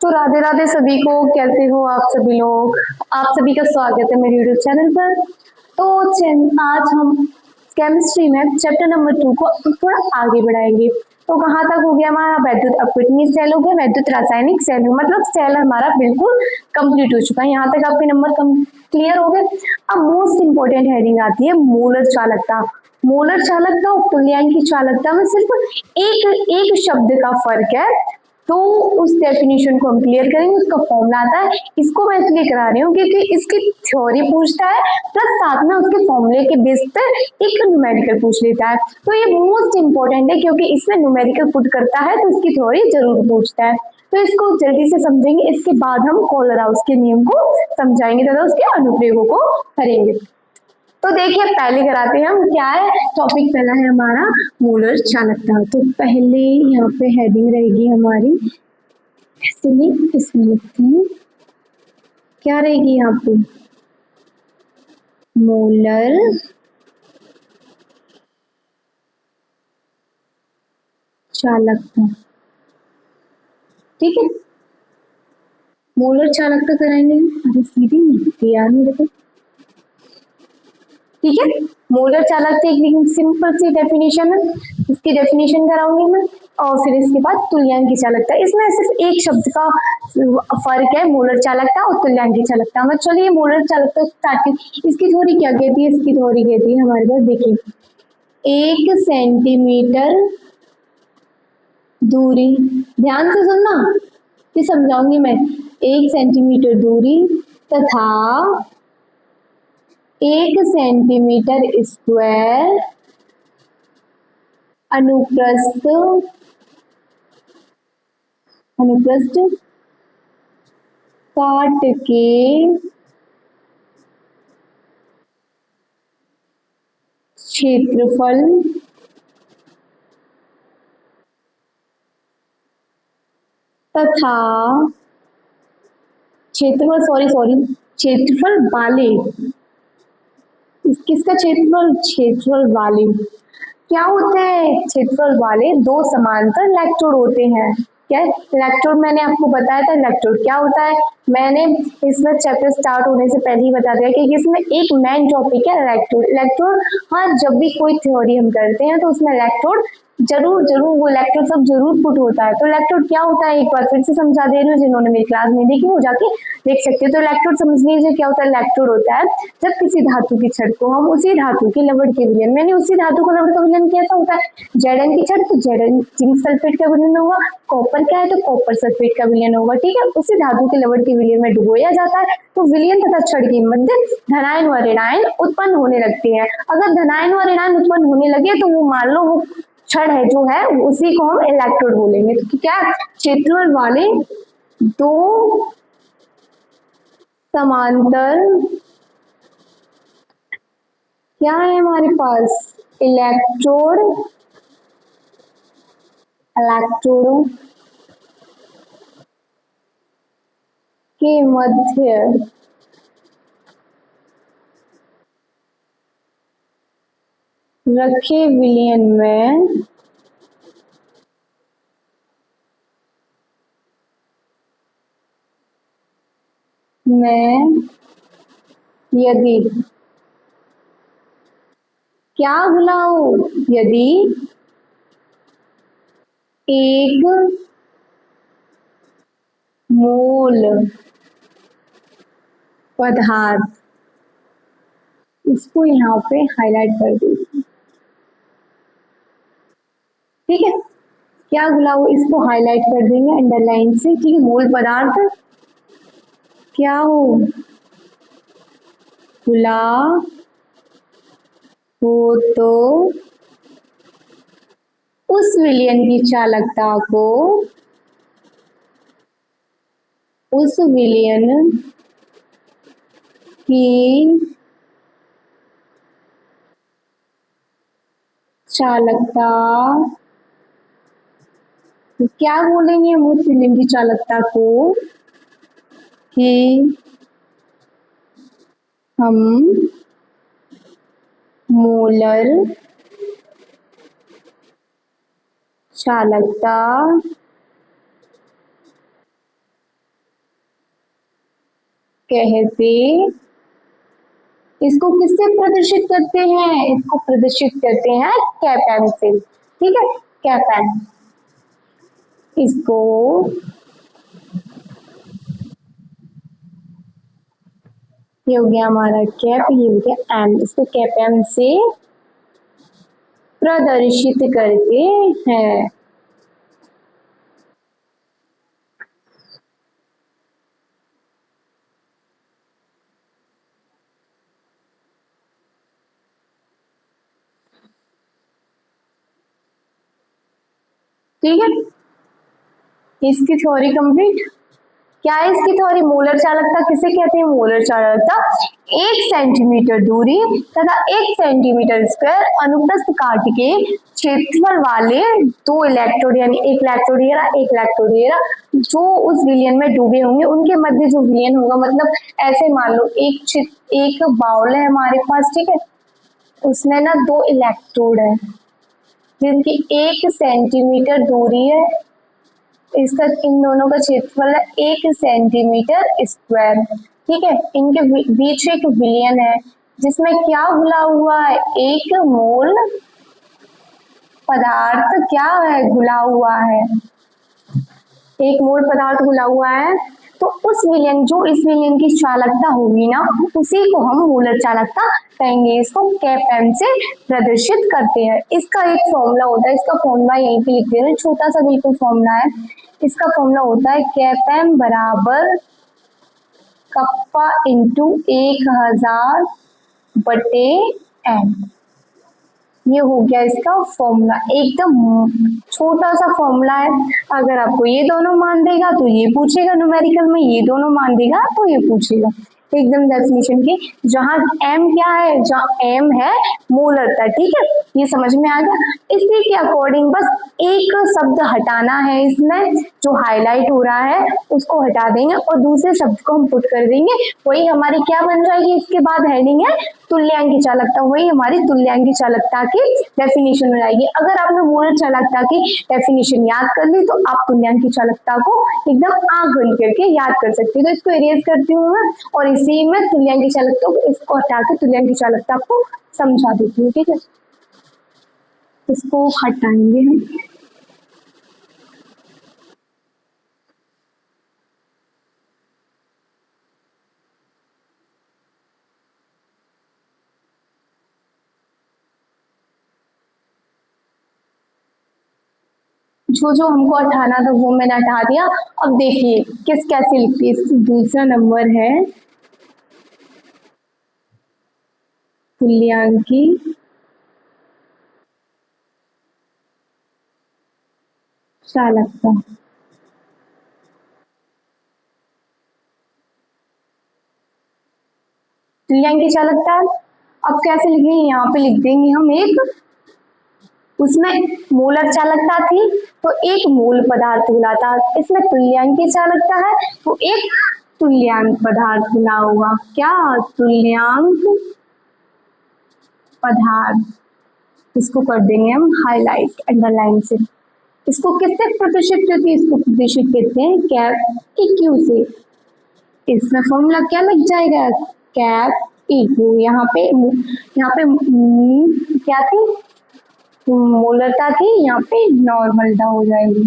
तो राधे राधे सभी को। कैसे हो आप सभी लोग? आप सभी का स्वागत है मेरे यूट्यूब चैनल पर। तो आज हम केमिस्ट्री में चैप्टर नंबर 2 को थोड़ा आगे बढ़ाएंगे। तो कहाँ तक हो गया हमारा? वैद्युत अपघटनीय सेल हो गया, वैद्युत रासायनिक सेल हो, मतलब सेल हमारा बिल्कुल कंप्लीट हो चुका है। यहाँ तक आपके नंबर क्लियर हो गए। अब मोस्ट इंपोर्टेंट हेडिंग आती है मोलर चालकता। मोलर चालकता और तुल्यांक की चालकता में सिर्फ एक एक शब्द का फर्क है, तो उस डेफिनेशन को हम क्लियर करेंगे। उसका फॉर्मूला आता है, इसको मैं इसलिए करा रही हूँ क्योंकि इसकी थ्योरी पूछता है प्लस साथ में उसके फॉर्मूले के बेस पर एक न्यूमेरिकल पूछ लेता है। तो ये मोस्ट इंपॉर्टेंट है क्योंकि इसमें न्यूमेरिकल पुट करता है तो इसकी थ्योरी जरूर पूछता है। तो इसको जल्दी से समझेंगे, इसके बाद हम कॉलर हाउस के नियम को समझाएंगे तथा उसके अनुप्रयोगों को करेंगे। तो देखिए पहले कराते हैं हम, क्या है टॉपिक पहला है हमारा मोलर चालकता। तो पहले यहाँ पे हेडिंग रहेगी हमारी, इसमें लिखते हैं क्या रहेगी यहाँ पे, मोलर चालकता। ठीक है, मोलर चालकता कराएंगे। अरे सीधी नहीं यार मेरे को। ठीक है, मोलर चालकता एक सिंपल सी डेफिनेशन है, इसकी डेफिनेशन कराऊंगी मैं और फिर इसके बाद तुल्यांक की चालकता। इसमें सिर्फ एक शब्द का फर्क है, मोलर चालकता और तुल्यांक की चालकता में। चलिए मोलर चालकता स्टार्ट करें। इसकी थ्योरी क्या कहती है? इसकी थ्योरी कहती है हमारे पास, देखिए 1 सेंटीमीटर दूरी, ध्यान से सुनना, ये समझाऊंगी मैं। 1 सेंटीमीटर दूरी तथा 1 सेंटीमीटर स्क्वायर अनुप्रस्थ काट के क्षेत्रफल तथा क्षेत्रफल वाले, किसका क्षेत्रफल? क्षेत्रफल वाले। क्या होता है क्षेत्रफल वाले? दो समांतर इलेक्ट्रोड होते हैं। क्या इलेक्ट्रोड मैंने आपको बताया था, इलेक्ट्रोड क्या होता है मैंने इसमें चैप्टर स्टार्ट होने से पहले ही बता दिया कि इसमें एक मेन टॉपिक है इलेक्ट्रोड। इलेक्ट्रोड, हाँ, जब भी कोई थ्योरी हम करते हैं तो उसमें इलेक्ट्रोड जरूर वो इलेक्ट्रोड सब जरूर पुट होता है। तो इलेक्ट्रोड क्या होता है एक बार फिर से समझा दे रही हूँ, जिन्होंने मेरी क्लास नहीं देखी वो जाके देख सकते हैं। तो इलेक्ट्रोड समझ लीजिए क्या होता है। इलेक्ट्रोड होता है जब किसी धातु की छड़ को हम उसी धातु के लवण के विलयन, मैंने उसी धातु का लवण का विलयन कैसा होता है? Zn की छड़ तो Zn जिंक सल्फेट का विलयन होगा, कॉपर क्या है तो कॉपर सल्फेट का विलयन होगा। ठीक है, उसी धातु के लवण के विलयन में डुबोया जाता है तो विलयन तथा छड़ के मध्य धनायन व ऋणायन उत्पन्न होने लगते हैं। अगर धनायन व ऋणायन उत्पन्न होने लगे तो वो मान लो वो छड़ है जो है उसी को हम इलेक्ट्रोड बोलेंगे। तो क्या क्षेत्रफल वाले दो समांतर क्या है हमारे पास? इलेक्ट्रोडों के मध्य रखे विलयन में यदि क्या बुलाओ, यदि एक मोल पदार्थ, इसको यहाँ पे हाईलाइट कर दीजिए। ठीक है, क्या बुलाओ, इसको हाईलाइट कर देंगे अंडरलाइन से। ठीक है, मोल पदार्थ क्या हो, खुला हो तो उस विलयन की चालकता को, उस विलयन की चालकता, तो क्या बोलेंगे हम उस विलयन की चालकता को कि हम मोलर चालकता कहते, इसको किससे प्रदर्शित करते हैं? इसको प्रदर्शित करते हैं कैपेन से। ठीक है, कैपेन। इसको ये हो गया हमारा कैप, ये हो गया एम। इसको कैपेन से प्रदर्शित करते हैं। ठीक है, इसकी थ्योरी कंप्लीट। क्या है इसकी थ्योरी? मोलर चालकता किसे कहते हैं? मोलर चालकता 1 सेंटीमीटर दूरी तथा 1 सेंटीमीटर स्क्वायर अनुप्रस्थ काट के क्षेत्रफल वाले 2 इलेक्ट्रोड, यानी एक इलेक्ट्रोड जो उस विलयन में डूबे होंगे, उनके मध्य जो विलयन होगा, मतलब ऐसे मान लो एक बाउल है हमारे पास, ठीक है, उसमें ना 2 इलेक्ट्रोड है जिनकी 1 सेंटीमीटर दूरी है, इसका इन दोनों का क्षेत्रफल है 1 सेंटीमीटर स्क्वायर। ठीक है, इनके बीच एक विलयन है जिसमें क्या घुला हुआ है? एक मोल पदार्थ क्या है? घुला हुआ है, एक मोल पदार्थ घुला हुआ है। तो उस विलयन, जो इस विलयन की चालकता होगी ना, उसी को हम मोलर चालकता कहेंगे। इसको कैपेन से प्रदर्शित करते हैं। इसका एक फॉर्मूला होता है, इसका फॉर्मूला यहीं पे लिख दे रहे हैं, छोटा सा बिल्कुल फॉर्मूला है। इसका फॉर्मूला होता है कैपेन बराबर कप्पा इंटू 1000 बटे एम। ये हो गया इसका फॉर्मूला, एकदम छोटा सा फॉर्मूला है। अगर आपको ये दोनों मान देगा तो ये पूछेगा न्यूमेरिकल में, ये दोनों मान देगा तो ये पूछेगा, एकदम डेफिनेशन की। जहाँ एम क्या है? जहाँ एम है मोलरता। ठीक है, ये समझ में आ गया। इसी के अकॉर्डिंग बस एक शब्द हटाना है, इसमें जो हाईलाइट हो रहा है उसको हटा देंगे और दूसरे शब्द को हम पुट कर देंगे। वही हमारी क्या बन जाएगी? इसके बाद हेडिंग है तुल्यांकी चालकता, वही हमारी तुल्यांकी चालकता की डेफिनेशन हो जाएगी। अगर आपने मोलर चालकता की डेफिनेशन याद कर ली तो आप तुल्यांकी चालकता को एकदम आंख बंद करके याद कर सकते हो। तो इसको इरेज करती हूँ मैं और इसी में तुल्यांकी चालकता को, इसको हटा के तुल्यांकी चालकता को समझा देती हूँ। ठीक है, इसको हटाएंगे हम। जो जो हमको हटाना था वो मैंने हटा दिया। अब देखिए किस कैसे लिखती है। दूसरा नंबर है तुल्यांकी चालकता। तुल्यांकी चालकता अब कैसे लिखेंगे? यहाँ पे लिख देंगे हम एक, उसमें मोलर चालकता थी तो एक मोल पदार्थ घुला था, इसमें तुल्यांकी चालकता है तो एक तुल्यांक पदार्थ घुला होगा। क्या? तुल्यांक पदार्थ। इसको कर देंगे हम हाईलाइट अंडरलाइन से। इसको किससे प्रदर्शित करते हैं? इसको प्रदर्शित करते हैं कैप इक्यू से। इसमें फॉर्मूला क्या लग जाएगा? कैप इक्यू। यहाँ पे क्या थी? मोलरता थी, यहाँ पे नॉर्मलता हो जाएगी।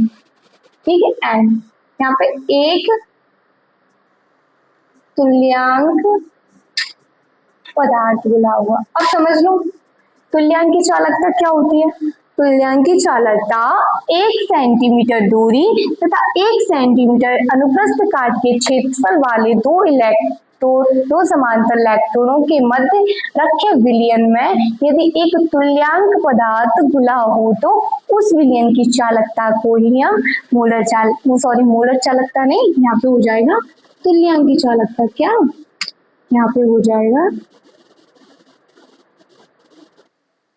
ठीक है, एंड यहाँ पे एक तुल्यांक पदार्थ घुला हुआ। अब समझ लो तुल्यांकी चालकता क्या होती है। तुल्यांकी चालकता 1 सेंटीमीटर दूरी तथा 1 सेंटीमीटर अनुप्रस्थ काट के क्षेत्रफल वाले दो समांतर इलेक्ट्रोनों के मध्य रखे विलयन में यदि एक तुल्यांक पदार्थ घुला हो तो उस विलयन की चालकता को ही हम मोलर चालकता नहीं, यहाँ पे हो जाएगा तुल्यांकी चालकता। क्या यहाँ पे हो जाएगा?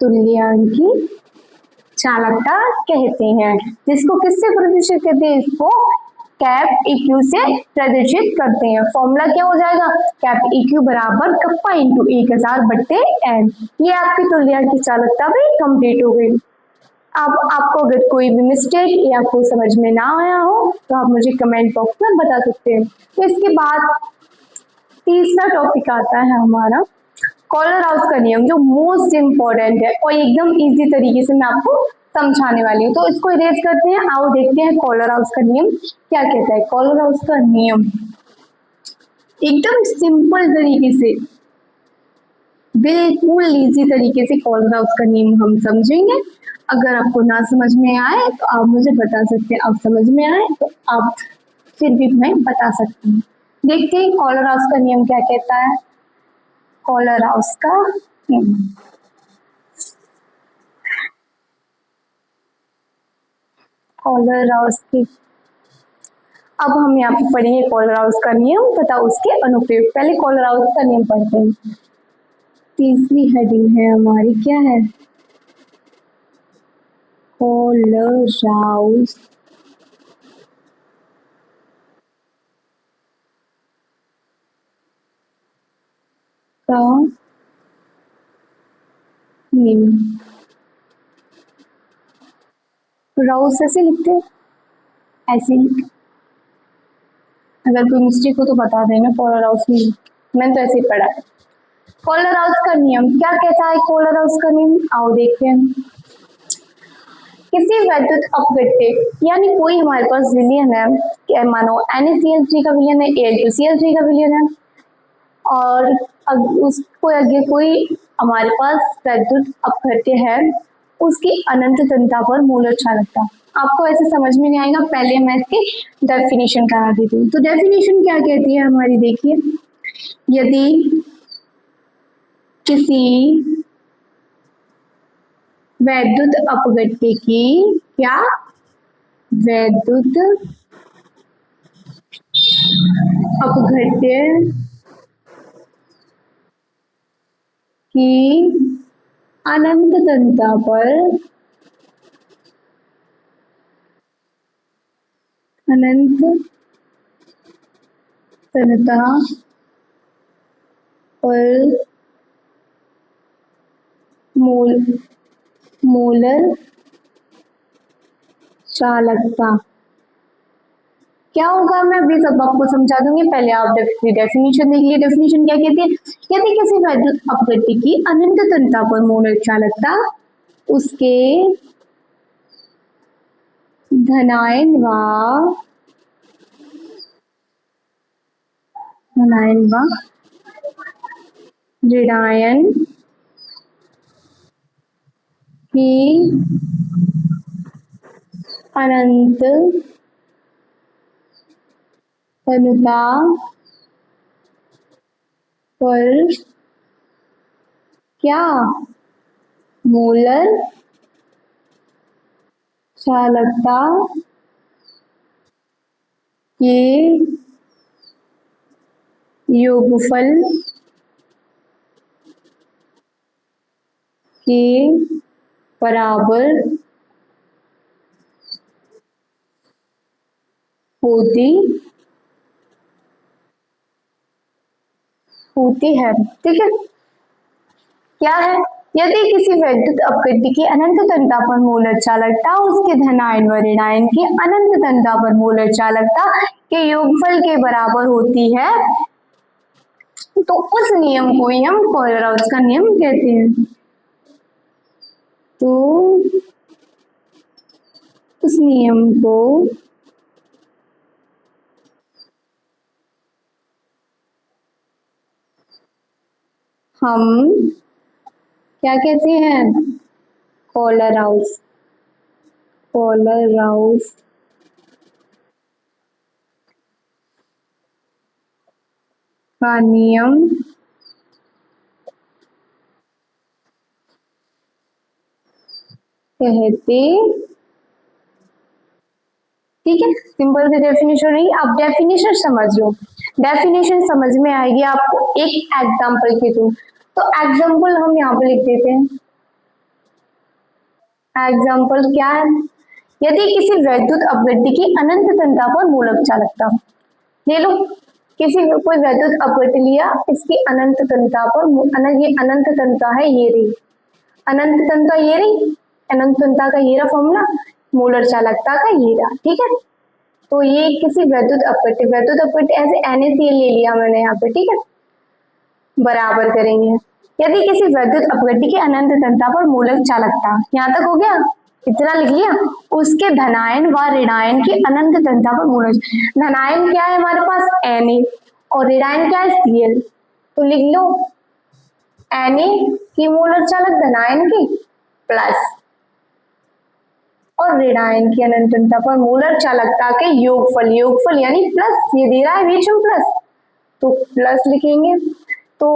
तुल्यांकी चालकता कहते हैं। जिसको किससे प्रदर्शित करते हैं? इसको कैप इक्यू से प्रदर्शित करते हैं। फॉर्मूला क्या हो जाएगा? कैप इक्यू बराबर कप्पा इंटू 1000 बट्टे एन। ये आपकी तुल्यांकी चालकता भी कंप्लीट हो गई। अब आपको अगर कोई भी मिस्टेक या कोई समझ में ना आया हो तो आप मुझे कमेंट बॉक्स में बता सकते हैं। तो इसके बाद तीसरा टॉपिक आता है हमारा कॉलर हाउस का नियम, जो मोस्ट इम्पोर्टेंट है और एकदम इजी तरीके से मैं आपको समझाने वाली हूँ। तो इसको इरेज करते हैं, आओ देखते हैं कॉलर हाउस का नियम क्या कहता है। कॉलर हाउस का नियम एकदम सिंपल तरीके से, बिल्कुल इजी तरीके से कॉलर हाउस का नियम हम समझेंगे। अगर आपको ना समझ में आए तो आप मुझे बता सकते हैं, आप समझ में आए तो आप फिर भी मैं बता सकती हूँ। देखते हैं कॉलर हाउस का नियम क्या कहता है। कॉलर हाउस का नियम, कॉलर हाउस की, अब हम यहाँ पे पढ़ेंगे कॉलर हाउस का नियम तथा उसके अनुप्रयोग। पहले कॉलर हाउस का नियम पढ़ते हैं। तीसरी हेडिंग है हमारी, क्या है, कॉलर हाउस का नियम। राउस ऐसे लिखते हैं, ऐसे ही, अगर कोई मिस्टेक हो तो बता देना। कॉलर हाउस में मैंने तो ऐसे ही पढ़ा है। कॉलर हाउस का नियम क्या कहता है। कॉलर हाउस का नियम आओ देखते हैं। किसी वैद्युत अपघट्य यानी कोई हमारे पास विलयन है, मानो NaCl3 का विलयन है, Al2Cl3 का विलयन है, और उसको आगे कोई हमारे पास वैद्युत अपघट्य है, उसकी अनंत तंता पर मूलर चालकता। आपको ऐसे समझ में नहीं आएगा, पहले मैं इसकी डेफिनेशन करा देती हूँ। तो डेफिनेशन क्या कहती है हमारी, देखिए, यदि किसी वैद्युत अपघट्य की, क्या, वैद्युत अपघट्य की अनंत तंता पर, अनंत तंता पर मूलर चालकता क्या होगा, मैं अभी सब आपको समझा दूंगी। पहले आप डेफिनेशन देख लीजिए। डेफिनेशन क्या कहती है, यदि किसी वैद्युत अपघट्य की अनंत तंता पर मूलर चालकता उसके धनायन व ऋणायन की अनंत तंता पर क्या, मूलर चालकता के योगफल के बराबर होती है। ठीक है, क्या है, यदि किसी वैद्युत अपघट्य की अनंत तंता पर मूलर चालकता उसके धनायन व ऋणायन की अनंत तंता पर मूलर चालकता के योगफल के बराबर होती है, तो उस नियम को ही हम कॉलर हाउस का नियम कहते हैं। तो उस नियम को हम क्या कहते हैं, कॉलर हाउस, कॉलर हाउस का नियम कहते। ठीक है, सिंपल सी डेफिनेशन रही। अब डेफिनेशन समझ लो, डेफिनेशन समझ में आएगी आपको एक एग्जांपल के थ्रू। तो एग्जांपल हम यहाँ पे लिख देते हैं। एग्जांपल क्या है, यदि किसी वैद्युत अपघट्य की अनंत तंता पर मूलक चालकता, ले लो किसी कोई वैद्युत अपघट्य लिया, इसकी अनंत तंता पर, ये अनंत तंता है, ये रही अनंत तंता, ये रही अनंत तंता का, ये रहा फॉर्मूला, मूलर चालकता का ये रहा। ठीक है, तो ये किसी वैद्युत अपघट्य ऐसे NaCl ले लिया मैंने यहाँ पे। ठीक है, बराबर करेंगे। यदि किसी वैद्युत अपघट्य की अनंत तनता पर मूलक चालकता, यहाँ तक हो गया, इतना लिख लिया। उसके धनायन व ऋणायन की अनंत तनता पर मूलक, धनायन क्या है हमारे पास Na और ऋणायन क्या है Cl, तो लिख लो Na की मूलक चालक धनायन की प्लस और ऋणायन की अनंत तनता पर मूलक चालकता के योगफल, योगफल यानी प्लस, ये दे रहा है बीच में प्लस तो प्लस लिखेंगे। तो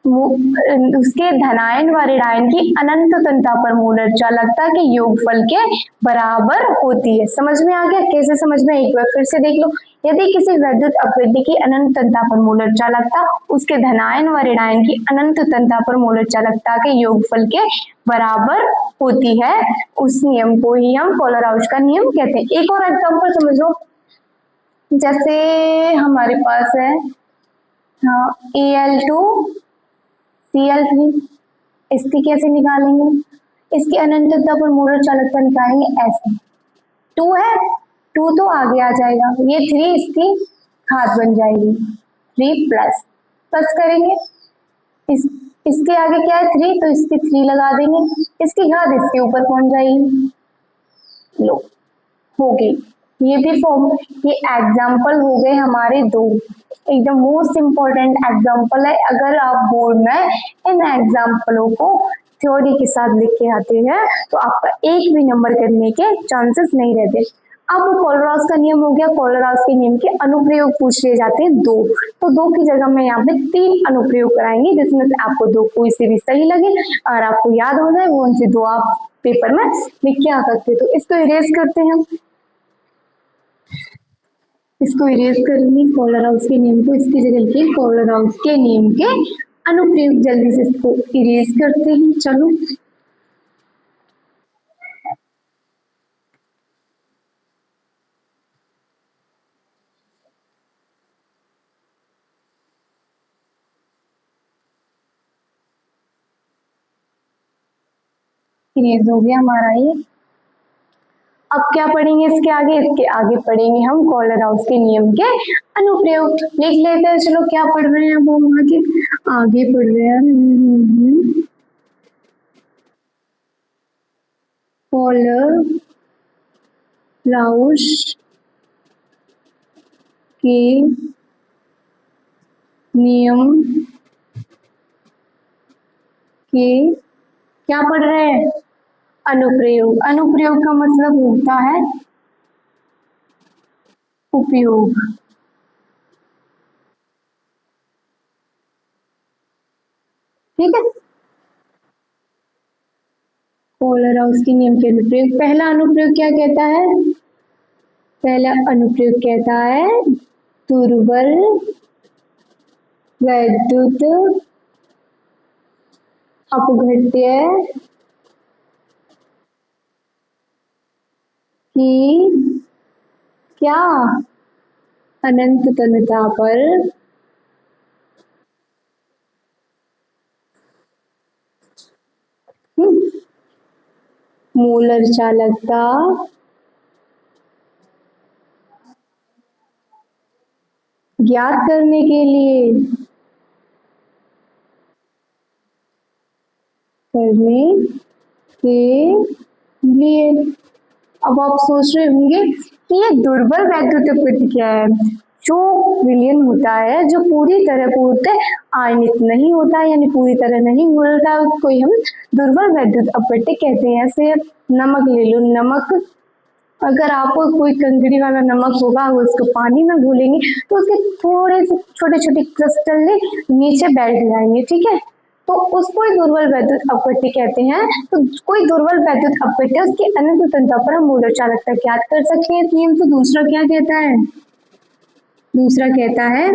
उसके धनायन व ऋणायन की अनंत तनता पर मूलक चालकता के योगफल के बराबर होती है। समझ में आ गया? कैसे समझ में, एक बार फिर से देख लो। यदि किसी वैद्युत अपघट्य की अनंत तनता पर मूलक चालकता उसके धनायन व ऋणायन की अनंत तनता पर मूलक चालकता के योगफल के बराबर होती है, उस नियम को ही हम कोलराउच का नियम कहते हैं। एक और एग्जाम्पल समझो, जैसे हमारे पास है Al2Cl3, इसकी कैसे निकालेंगे? इसकी अनंतता पर मूलक चालकता निकालेंगे ऐसे, 2 है, 2 तो आगे आ जाएगा, ये 3 इसकी घात बन जाएगी, 3 प्लस करेंगे, इसके आगे क्या है 3, तो इसकी 3 लगा देंगे, इसकी घात इसके ऊपर पहुंच जाएगी, लो हो गई। ये भी फॉर्म, ये एग्जाम्पल हो गए हमारे 2, एकदम मोस्ट इम्पोर्टेंट एग्जाम्पल है। अगर आप बोर्ड में इन एग्जाम्पलों को थ्योरी के साथ लिख के आते हैं तो आपका एक भी नंबर करने के चांसेस नहीं रहते। अब कोलराउच का नियम हो गया, कोलराउच के नियम के अनुप्रयोग पूछ लिए जाते हैं 2, तो 2 की जगह में यहाँ पे 3 अनुप्रयोग कराएंगे, जिसमें से आपको 2 कोई से भी सही लगे और आपको याद हो जाए वो उनसे 2 आप पेपर में लिख के आ सकते। तो इसको इरेज करते हैं, इसको इरेज करेंगे कोलराउच के नियम को, इसकी जगह लिखिए कोलराउच के नियम के अनुप्रयोग। जल्दी से इसको इरेज करते हैं, चलो इरेज हो गया हमारा ये। अब क्या पढ़ेंगे इसके आगे? इसके आगे पढ़ेंगे हम कोलराउच के नियम के अनुप्रयोग। लिख लेते हैं, चलो क्या पढ़ रहे हैं वो आगे पढ़ रहे हैं। कोलराउच के नियम के क्या पढ़ रहे हैं? अनुप्रयोग। अनुप्रयोग का मतलब होता है उपयोग। ठीक है, कोलराउच के नियम के अनुप्रयोग। पहला अनुप्रयोग क्या कहता है? पहला अनुप्रयोग कहता है दुर्बल वैद्युत अपघट्य की क्या अनंत तनता पर मूलर चालकता ज्ञात करने के लिए अब आप सोच रहे होंगे कि ये दुर्बल वैद्युत अपघट्य क्या है? जो विलयन होता है, जो पूरी तरह पूर्णतः आयनित नहीं होता है, यानी पूरी तरह नहीं घुलता, उसको हम दुर्बल वैद्युत अपघट्य कहते हैं। ऐसे नमक ले लो, नमक अगर आप कोई कंकड़ी वाला नमक होगा उसको पानी में घोलेंगे तो उसके थोड़े से छोटे छोटे क्रिस्टल नीचे बैठ जाएंगे, ठीक है, तो उसको ही दुर्बल वैद्युत अपघट्य कहते हैं। तो कोई दुर्बल वैद्युत अपघट्य उसकी अनंत तनता पर हम मूलर चालकता ज्ञात कर सकते हैं। नियम तो दूसरा क्या कहता है? दूसरा कहता है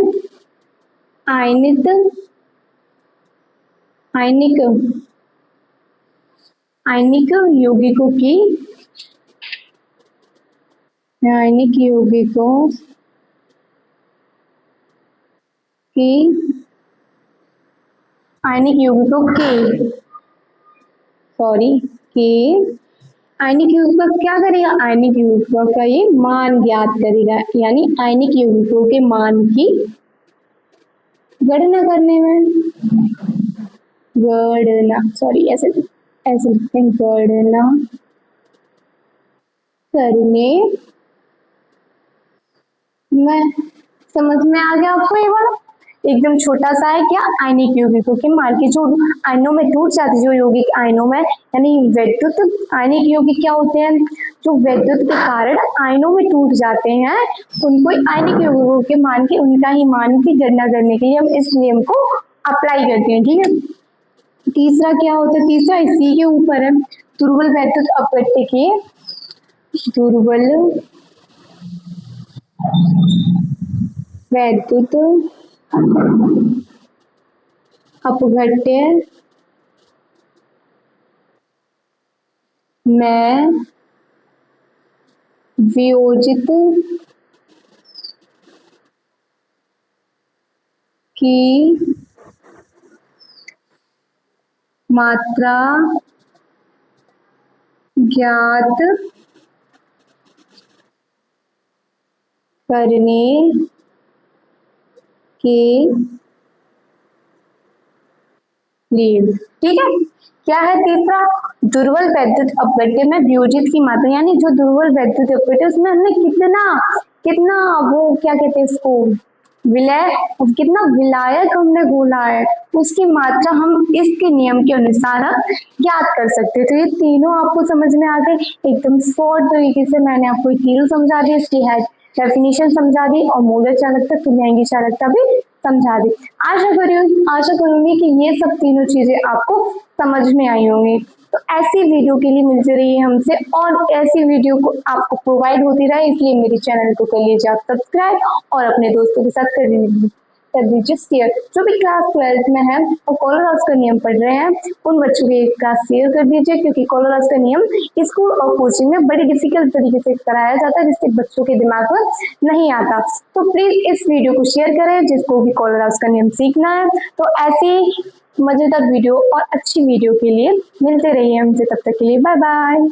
आयनिक आयनिक आयनिक यौगिकों की आयनिक यौगिकों की आयनिक यौगिकों के आयनिक यौगिकों क्या करेगा? आयनिक यौगिकों का ये मान ज्ञात करेगा, यानी आयनिक यौगिकों के मान की गणना करने में, गणना सॉरी ऐसे ऐसे लिखते हैं, गणना करने में। समझ में आ गया आपको ये वाला? एकदम छोटा सा है क्या, आयनिक यौगिकों के मान के जो आयनों में टूट जाते, जो यौगिक आयनों में यानी वैद्युत आयनिक यौगिक क्या होते हैं, जो वैद्युत के कारण आयनों में टूट जाते हैं, उनको आयनिक यौगिकों के मान के उनका ही मान की गणना करने के लिए हम इस नियम को अप्लाई करते हैं। ठीक है, तीसरा क्या होता है, तीसरा इसी के ऊपर है, दुर्बल वैद्युत अपघट्य के, दुर्बल वैद्युत अपघट्य में वियोजित की मात्रा ज्ञात करने के लिए। ठीक है, क्या है तीसरा, दुर्बल वैद्युत अपघट्य में वियोजित की मात्रा, यानी जो दुर्बल वैद्युत अपघट्य उसमें हमने कितना कितना वो क्या कहते हैं इसको, विलय, कितना विलायक हमने घोला है, उसकी मात्रा हम इसके नियम के अनुसार ज्ञात कर सकते हैं। तो ये तीनों आपको समझ में आ गए, एकदम शॉर्ट तरीके से मैंने आपको तीनों समझा दी, इसकी है डेफिनेशन समझा दी और मोलर चालकता, तुल्यांकी चालकता भी समझा दी। आशा करूंगी कि ये सब तीनों चीजें आपको समझ में आई होंगी। तो ऐसी वीडियो के लिए मिलती रहिए हमसे, और ऐसी वीडियो को आपको प्रोवाइड होती रहे, इसलिए मेरे चैनल को कर लीजिए आप सब्सक्राइब और अपने दोस्तों के साथ कर दीजिए शेयर। जो भी क्लास 12th में है और कोलोरास का नियम पढ़ रहे हैं, उन बच्चों के क्लास शेयर कर दीजिए, क्योंकि कोलोरास का नियम स्कूल और कोचिंग में बड़ी डिफिकल्ट तरीके से कराया जाता है, जिससे बच्चों के दिमाग में नहीं आता। तो प्लीज इस वीडियो को शेयर करें जिसको भी कोलोरास का नियम सीखना है। तो ऐसी मजेदार वीडियो और अच्छी वीडियो के लिए मिलते रहिए हमसे, तब तक के लिए बाय बाय।